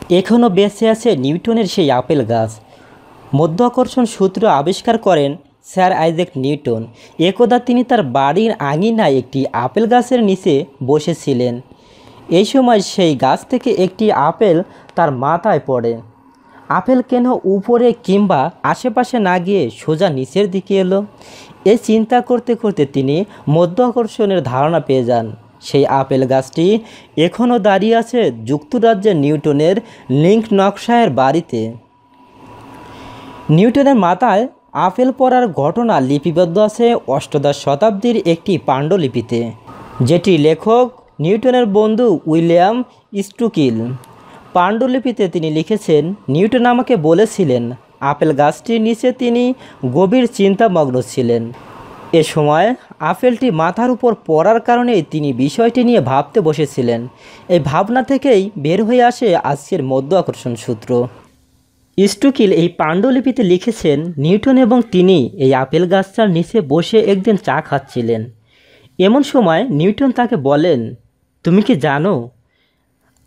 এখনও বেঁচে আছে নিউটনের সেই আপেল গাছ। মধ্যাকর্ষণ সূত্র আবিষ্কার করেন স্যার আইজ্যাক নিউটন। একদা তিনি তার বাড়ির আঙিনায় একটি আপেল গাছের নিচে বসেছিলেন। এই সময় সেই গাছ থেকে একটি আপেল তার মাথায় পড়ে। আপেল কেন উপরে কিংবা আশেপাশে না গিয়ে সোজা নিচের দিকে এলো? এই চিন্তা করতে করতে তিনি মধ্যাকর্ষণের ধারণা পেয়ে যান। সেই আপেল গাছটি এখনও দাঁড়িয়ে আছে যুক্তরাজ্যের নিউটনের লিঙ্কনশায়ার বাড়িতে। নিউটনের মাথায় আপেল পড়ার ঘটনা লিপিবদ্ধ আছে অষ্টাদশ শতাব্দীর একটি পাণ্ডুলিপিতে, যেটি লেখক নিউটনের বন্ধু উইলিয়াম স্টুকিল। পাণ্ডুলিপিতে তিনি লিখেছেন, নিউটন আমাকে বলেছিলেন আপেল গাছটির নিচে তিনি গভীর চিন্তামগ্ন ছিলেন। এ সময় আপেলটি মাথার উপর পড়ার কারণেই তিনি বিষয়টি নিয়ে ভাবতে বসেছিলেন। এই ভাবনা থেকেই বের হয়ে আসে আজকের মধ্যাকর্ষণ সূত্র। স্টুকিল এই পাণ্ডুলিপিতে লিখেছেন, নিউটন এবং তিনি এই আপেল গাছটার নিচে বসে একদিন চা খাচ্ছিলেন। এমন সময় নিউটন তাকে বলেন, তুমি কি জানো,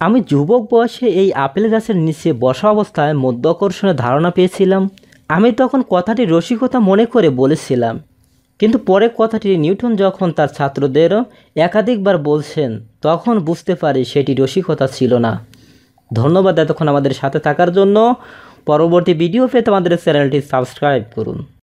আমি যুবক বয়সে এই আপেল গাছের নিচে বসা অবস্থায় মধ্যাকর্ষণের ধারণা পেয়েছিলাম। আমি তখন কথাটি রসিকতা মনে করে বলেছিলাম, কিন্তু পরে কথাটি নিউটন যখন তার ছাত্রদেরও একাধিকবার বলছেন তখন বুঝতে পারি সেটি রসিকতা ছিল না। ধন্যবাদ এতক্ষণ আমাদের সাথে থাকার জন্য। পরবর্তী ভিডিও পেতে আমাদের চ্যানেলটি সাবস্ক্রাইব করুন।